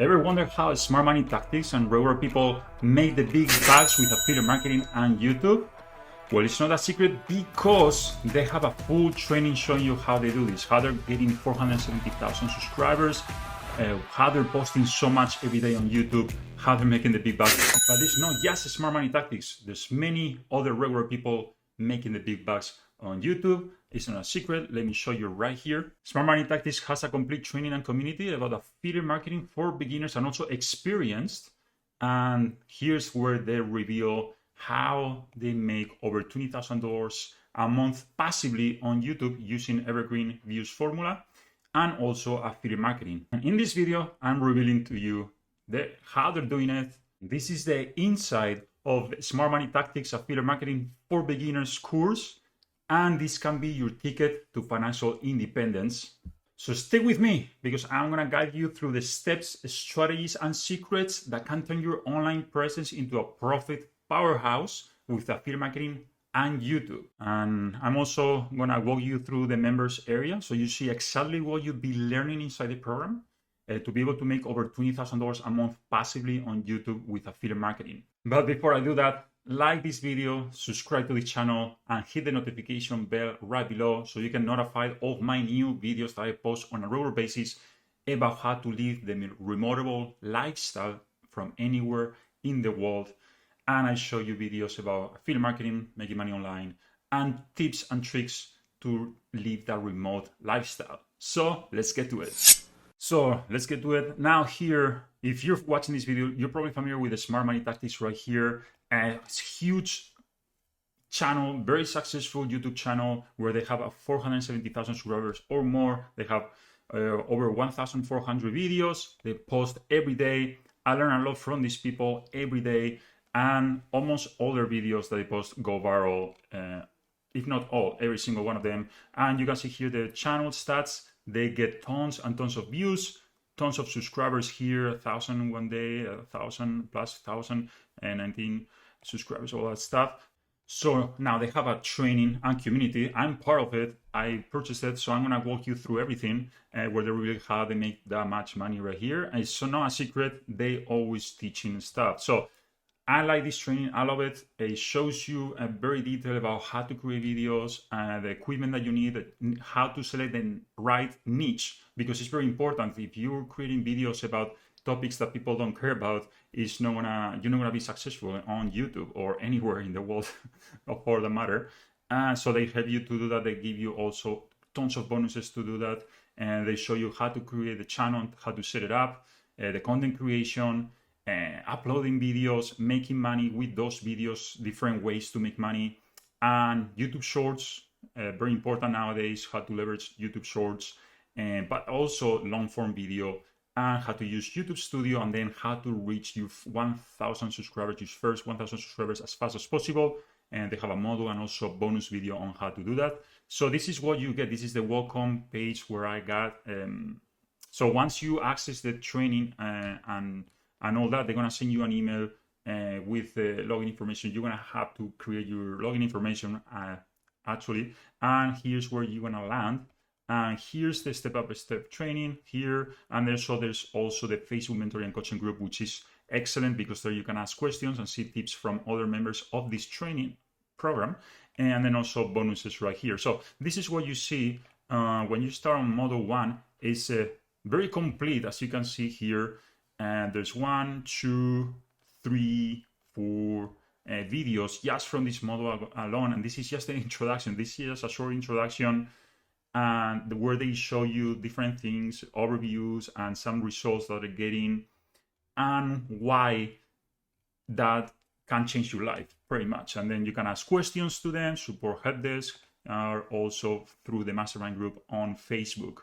Ever wonder how smart money tactics and regular people make the big bucks with affiliate marketing and YouTube? Well, it's not a secret because they have a full training showing you how they do this, how they're getting 470,000 subscribers, how they're posting so much every day on YouTube, how they're making the big bucks. But it's not just smart money tactics. There's many other regular people making the big bucks on YouTube. It's not a secret. Let me show you right here. Smart Money Tactics has a complete training and community about affiliate marketing for beginners and also experienced. And here's where they reveal how they make over $20,000 a month passively on YouTube using evergreen views formula and also affiliate marketing. And in this video, I'm revealing to you how they're doing it. This is the inside of Smart Money Tactics Affiliate Marketing for Beginners course. And this can be your ticket to financial independence. So stay with me because I'm gonna guide you through the steps, strategies, and secrets that can turn your online presence into a profit powerhouse with affiliate marketing and YouTube. And I'm also gonna walk you through the members area so you see exactly what you'll be learning inside the program to be able to make over $20,000 a month passively on YouTube with affiliate marketing. But before I do that, like this video, subscribe to the channel, and hit the notification bell right below so you can notify of my new videos that I post on a regular basis about how to live the remotable lifestyle from anywhere in the world. And I show you videos about affiliate marketing, making money online, and tips and tricks to live that remote lifestyle. So let's get to it. Now here, if you're watching this video, you're probably familiar with the Smart Money Tactics right here. It's a huge channel, very successful YouTube channel where they have 470,000 subscribers or more. They have over 1,400 videos. They post every day. I learn a lot from these people every day, and almost all their videos that they post go viral, if not all, every single one of them. And you can see here the channel stats. They get tons and tons of views, tons of subscribers here, 1,000 one day, 1,000 plus 1,019 subscribers, all that stuff. So now they have a training and community. I'm part of it. I purchased it, so I'm gonna walk you through everything where they really how they make that much money right here. And it's so not a secret. They always teaching stuff. So I like this training. I love it. It shows you a very detailed about how to create videos, the equipment that you need, how to select the right niche, because it's very important. If you're creating videos about topics that people don't care about, you're not gonna be successful on YouTube or anywhere in the world for the matter. So they help you to do that. They give you also tons of bonuses to do that, and they show you how to create the channel, how to set it up, the content creation, uploading videos, making money with those videos, different ways to make money, and YouTube Shorts, very important nowadays, how to leverage YouTube Shorts, but also long form video, and how to use YouTube Studio, and then how to reach your 1,000 subscribers, your first 1,000 subscribers as fast as possible. And they have a model and also a bonus video on how to do that. So this is what you get. This is the welcome page where I got. So once you access the training and all that, they're gonna send you an email with the login information. You're gonna have to create your login information actually, and here's where you're gonna land. And here's the step-by-step training here. And there's also the Facebook mentoring and coaching group, which is excellent because there you can ask questions and see tips from other members of this training program. And then also bonuses right here. So this is what you see when you start on model 1. It's very complete, as you can see here. And there's 1, 2, 3, 4 videos just from this model alone. And this is just the introduction. This is just a short introduction, and where they show you different things, overviews, and some results that they're getting, and why that can change your life pretty much. And then you can ask questions to them, support help desk, or also through the mastermind group on Facebook.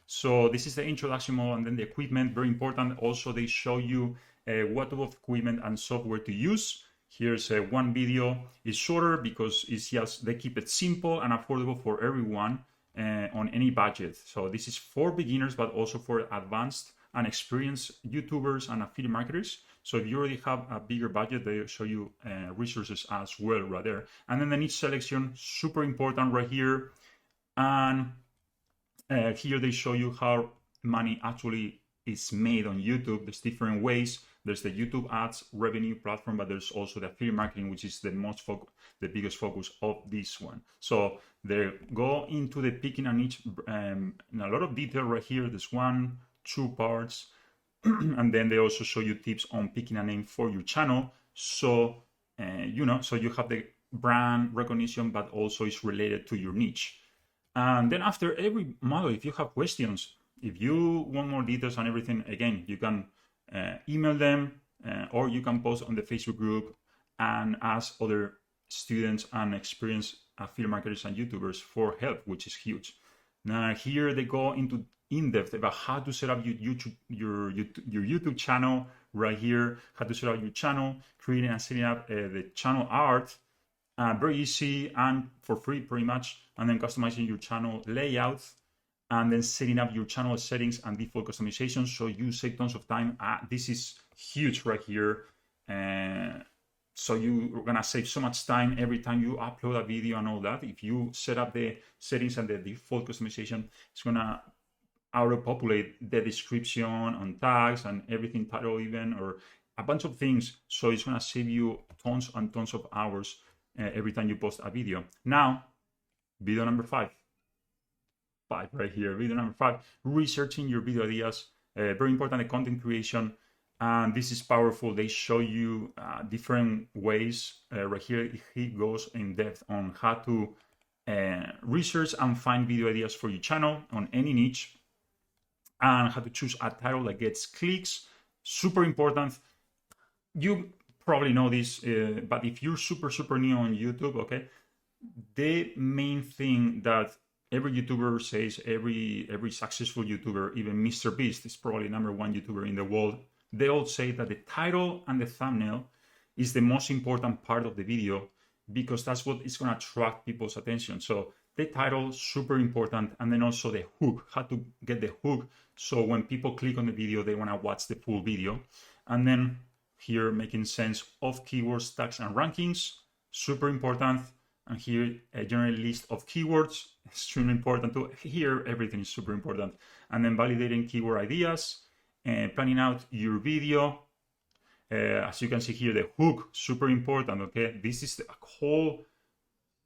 So this is the introduction model, and then the equipment, very important. Also, they show you what type of equipment and software to use. Here's one video. It's shorter because it's just they keep it simple and affordable for everyone on any budget. So this is for beginners, but also for advanced and experienced YouTubers and affiliate marketers. So if you already have a bigger budget, they show you resources as well right there. And then the niche selection, super important right here. And here they show you how money actually is made on YouTube. There's different ways. There's the YouTube ads revenue platform, but there's also the affiliate marketing, which is the biggest focus of this one. So they go into the picking a niche in a lot of detail right here. There's 1, 2 parts, and then they also show you tips on picking a name for your channel. So so you have the brand recognition, but also it's related to your niche. And then after every model, if you have questions, if you want more details on everything, again, you can email them or you can post on the Facebook group and ask other students and experienced affiliate marketers and YouTubers for help, which is huge. Now here they go into in-depth about how to set up your YouTube channel right here, how to set up your channel, creating and setting up the channel art, very easy and for free pretty much, and then customizing your channel layout, and then setting up your channel settings and default customization, so you save tons of time. This is huge right here. So you're gonna save so much time every time you upload a video and all that. If you set up the settings and the default customization, it's gonna auto-populate the description on tags and everything, title even, or a bunch of things. So it's gonna save you tons and tons of hours every time you post a video. Now, video number 5 right here. Video number 5, researching your video ideas. Very important, the content creation. And this is powerful. They show you different ways. Right here, he goes in depth on how to research and find video ideas for your channel on any niche, and how to choose a title that gets clicks. Super important. You probably know this, but if you're super new on YouTube, okay, the main thing that every YouTuber says, every successful YouTuber, even Mr. Beast is probably #1 YouTuber in the world, they all say that the title and the thumbnail is the most important part of the video, because that's what is going to attract people's attention. So the title, super important, and then also the hook, how to get the hook, so when people click on the video, they want to watch the full video. And then here, making sense of keywords, tags, and rankings, super important. And here, a general list of keywords, extremely important too. Here, everything is super important. And then validating keyword ideas, planning out your video. As you can see here, the hook, super important, okay? This is the whole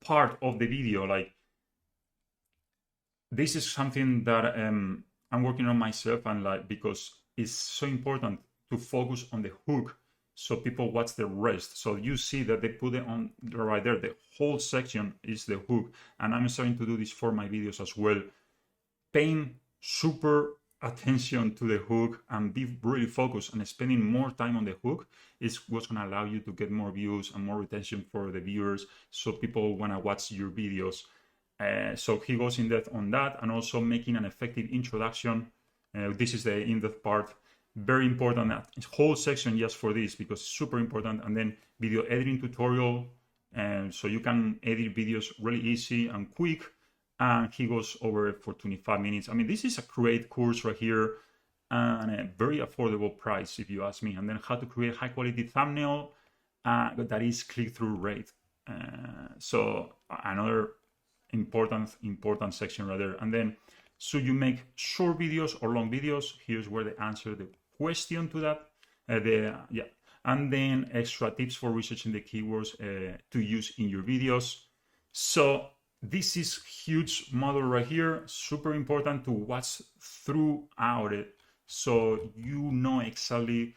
part of the video. Like, this is something that I'm working on myself, and like, because it's so important to focus on the hook so people watch the rest. So you see that they put it on right there. The whole section is the hook. And I'm starting to do this for my videos as well. Paying super attention to the hook and be really focused, and spending more time on the hook is what's going to allow you to get more views and more retention for the viewers, so people want to watch your videos. So he goes in depth on that, and also making an effective introduction. This is the in-depth part. Very important, that whole section just for this, because it's super important. And then video editing tutorial, so you can edit videos really easy and quick. And he goes over it for 25 minutes. I mean, this is a great course right here, and a very affordable price, if you ask me. And then how to create high quality thumbnail that is click-through rate. So another important section right there. And then, so you make short videos or long videos? Here's where they answer the question to that. And then extra tips for researching the keywords to use in your videos. So this is huge model right here. Super important to watch throughout it, so you know exactly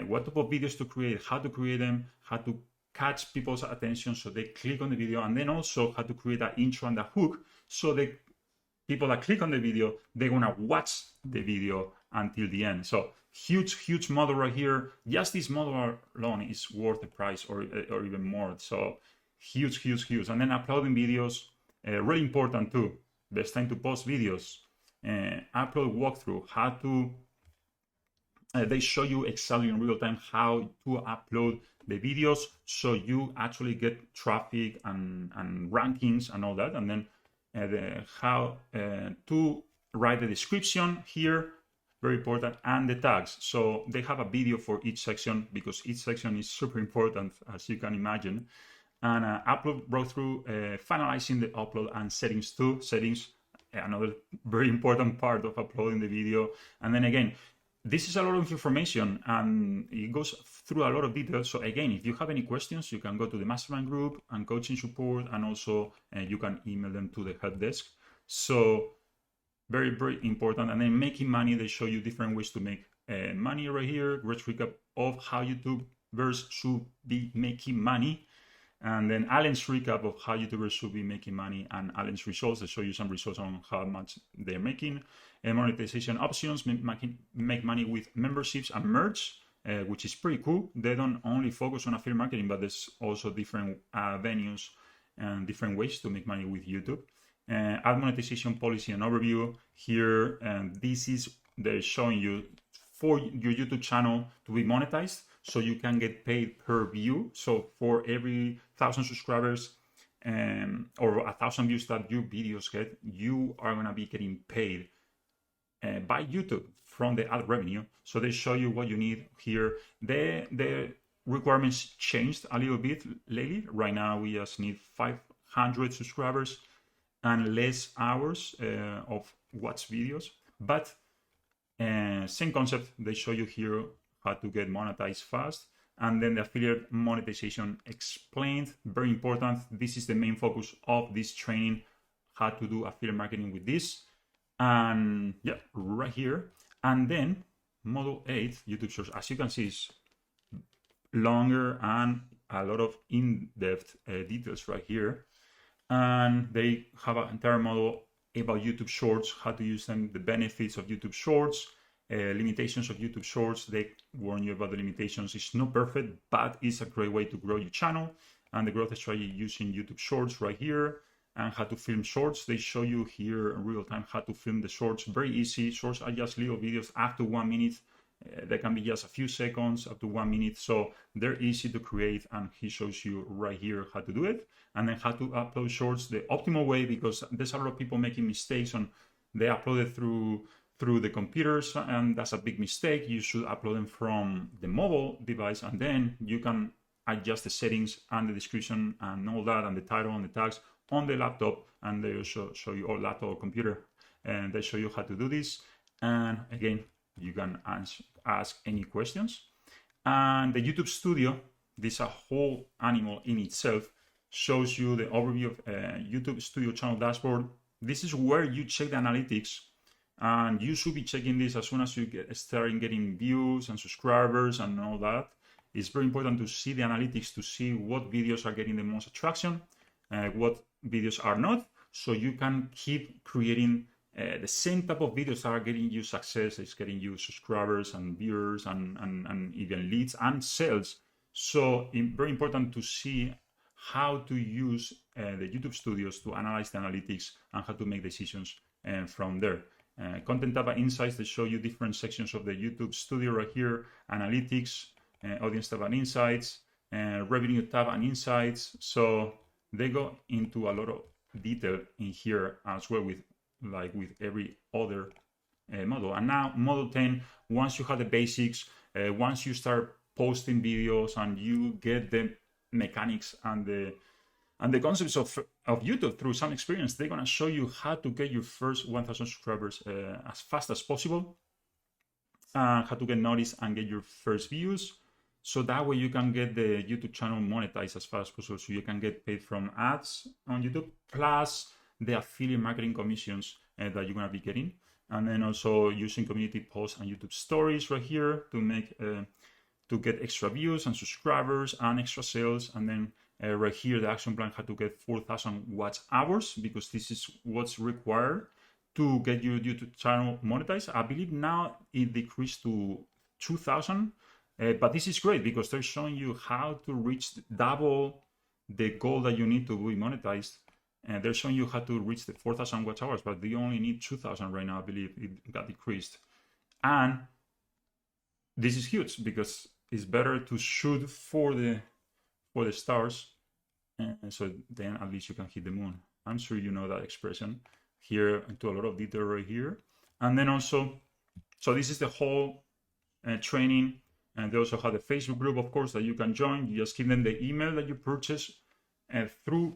what type of videos to create, how to create them, how to catch people's attention so they click on the video, and then also how to create that intro and the hook, so the people that click on the video, they're gonna watch the video until the end. So huge model right here. Just this model alone is worth the price, or even more. So huge. And then uploading videos, really important too. Best time to post videos. Upload walkthrough, how to they show you exactly in real time how to upload the videos, so you actually get traffic and rankings and all that. And then how to write the description here, very important, and the tags. So they have a video for each section, because each section is super important, as you can imagine. And upload walkthrough, finalizing the upload, and settings too. Settings, another very important part of uploading the video. And then again, this is a lot of information and it goes through a lot of details. So again, if you have any questions, you can go to the mastermind group and coaching support, and also you can email them to the help desk. So very, very important. And then making money, they show you different ways to make money right here. Great recap of how YouTubers should be making money. And then Alan's recap of how YouTubers should be making money, and Alan's results. They show you some results on how much they're making. And monetization options, make money with memberships and merch, which is pretty cool. They don't only focus on affiliate marketing, but there's also different venues and different ways to make money with YouTube. Ad monetization policy and overview here. And this is, they're showing you for your YouTube channel to be monetized, so you can get paid per view. So for every 1,000 subscribers or 1,000 views that your videos get, you are gonna be getting paid by YouTube from the ad revenue. So they show you what you need here. The requirements changed a little bit lately. Right now we just need 500 subscribers and less hours of watch videos, but same concept. They show you here how to get monetized fast, and then the affiliate monetization explained. Very important. This is the main focus of this training, how to do affiliate marketing with this. And yeah, right here. And then model 8 YouTube Shorts, as you can see, is longer and a lot of in-depth details right here. And they have an entire model about YouTube Shorts, how to use them, the benefits of YouTube Shorts, limitations of YouTube Shorts. They warn you about the limitations. It's not perfect, but it's a great way to grow your channel. And the growth strategy using YouTube Shorts right here, and how to film shorts. They show you here in real time how to film the shorts. Very easy. Shorts are just little videos up to 1 minute. They can be just a few seconds up to 1 minute. So they're easy to create, and he shows you right here how to do it. And then how to upload shorts the optimal way, because there's a lot of people making mistakes on, they upload it through the computers, and that's a big mistake. You should upload them from the mobile device, and then you can adjust the settings and the description and all that, and the title and the tags on the laptop. And they also show you, or laptop or computer, and they show you how to do this. And again, you can ask any questions. And the YouTube Studio, this is a whole animal in itself, shows you the overview of YouTube Studio channel dashboard. This is where you check the analytics, and you should be checking this as soon as you start getting views and subscribers and all that. It's very important to see the analytics, to see what videos are getting the most attraction, what videos are not, so you can keep creating the same type of videos that are getting you success. It's getting you subscribers and viewers and even leads and sales. So very important to see how to use the YouTube Studios to analyze the analytics and how to make decisions from there. Content tab and insights, they show you different sections of the YouTube Studio right here. Analytics, audience tab and insights, revenue tab and insights. So they go into a lot of detail in here as well, with every other model. And now model 10, once you have the basics, once you start posting videos and you get the mechanics and the concepts of YouTube through some experience, they're gonna show you how to get your first 1,000 subscribers as fast as possible, how to get noticed and get your first views. So that way you can get the YouTube channel monetized as fast as possible, so you can get paid from ads on YouTube, plus the affiliate marketing commissions that you're gonna be getting. And then also using community posts and YouTube stories right here to make to get extra views and subscribers and extra sales. And then right here, the action plan, how to get 4,000 watch hours, because this is what's required to get your YouTube channel monetized. I believe now it decreased to 2,000, but this is great because they're showing you how to reach double the goal that you need to be monetized. And they're showing you how to reach the 4,000 watch hours, but you only need 2,000 right now. I believe it got decreased. And this is huge because it's better to shoot for the stars, and so then at least you can hit the moon. I'm sure you know that expression. Here into a lot of detail right here. And then also, so this is the whole training. And they also have the Facebook group, of course, that you can join. You just give them the email that you purchase through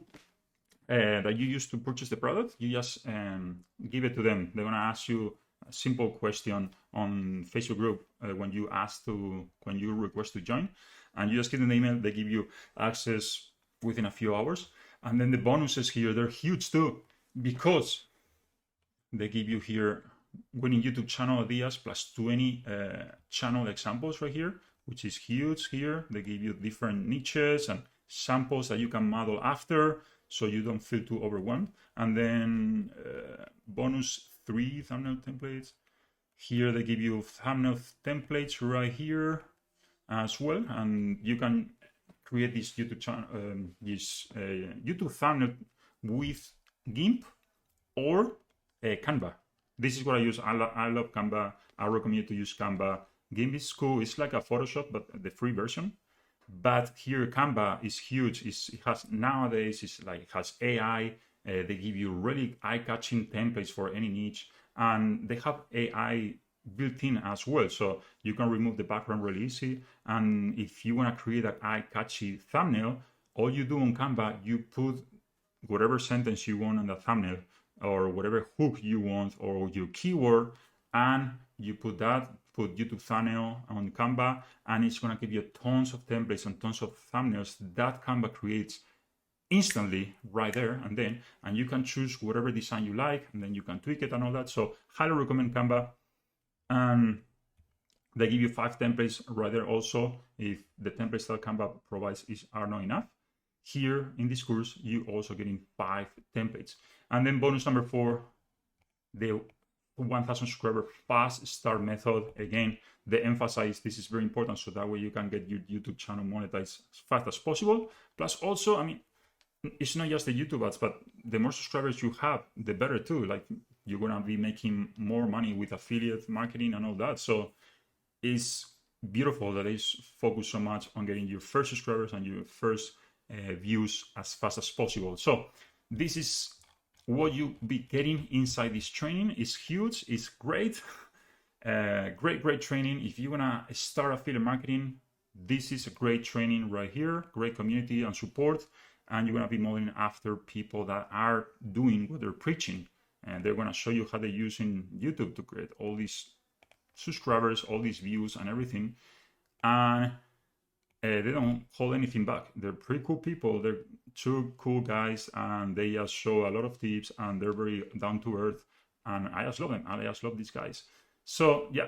that you use to purchase the product. You just give it to them. They're gonna ask you simple question on Facebook group when you request to join, and you just get an email. They give you access within a few hours, and then the bonuses here, they're huge too, because they give you here winning YouTube channel ideas plus 20 channel examples right here, which is huge. Here they give you different niches and samples that you can model after, so you don't feel too overwhelmed. And then bonus 3 thumbnail templates. Here they give you thumbnail templates right here as well, and you can create this YouTube channel, YouTube thumbnail with GIMP or Canva. This is what I use. I love Canva. I recommend you to use Canva. GIMP is cool. It's like a Photoshop, but the free version. But here Canva is huge. It has nowadays, it has AI. They give you really eye-catching templates for any niche, and they have AI built in as well, so you can remove the background really easy. And if you want to create an eye-catchy thumbnail, all you do on Canva, you put whatever sentence you want on the thumbnail, or whatever hook you want, or your keyword, and you put YouTube thumbnail on Canva, and it's going to give you tons of templates and tons of thumbnails that Canva creates instantly right there and then, and you can choose whatever design you like, and then you can tweak it and all that. So highly recommend Canva. And they give you 5 templates right there also, if the templates that Canva provides are not enough. Here in this course, you also getting 5 templates. And then bonus number 4, the 1,000 subscriber fast start method. Again, they emphasize this is very important, so that way you can get your YouTube channel monetized as fast as possible. Plus also, I mean, it's not just the YouTube ads, but the more subscribers you have, the better too. Like, you're gonna be making more money with affiliate marketing and all that. So it's beautiful that they focus so much on getting your first subscribers and your first views as fast as possible. So this is what you be getting inside this training. Is huge. It's great. Great training. If you wanna start affiliate marketing, this is a great training right here. Great community and support. And you're going to be modeling after people that are doing what they're preaching. And they're going to show you how they're using YouTube to create all these subscribers, all these views and everything. And they don't hold anything back. They're pretty cool people. They're 2 cool guys, and they just show a lot of tips, and they're very down to earth. And I just love them. I just love these guys. So yeah,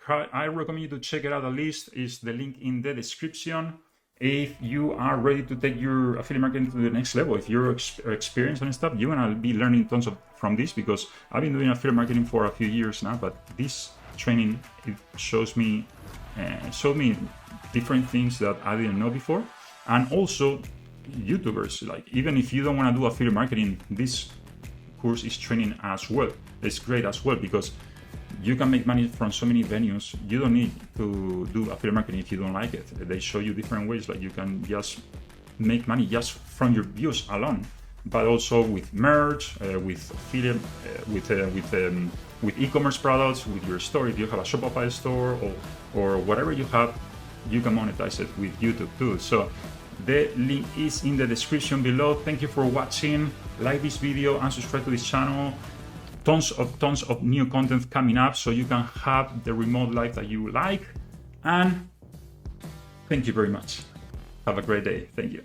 I recommend you to check it out. At least is the link in the description. If you are ready to take your affiliate marketing to the next level, if you're experienced and stuff, you're gonna be learning tons from this, because I've been doing affiliate marketing for a few years now, but this training, it showed me different things that I didn't know before. And also YouTubers, like, even if you don't want to do affiliate marketing, this course is training as well. It's great as well, because you can make money from so many venues. You don't need to do affiliate marketing if you don't like it. They show you different ways, like you can just make money just from your views alone, but also with merch, with affiliate, with e-commerce products, with your store. If you have a Shopify store or whatever you have, you can monetize it with YouTube too. So the link is in the description below. Thank you for watching. Like this video and subscribe to this channel. Tons of new content coming up, so you can have the remote life that you like. And thank you very much. Have a great day. Thank you.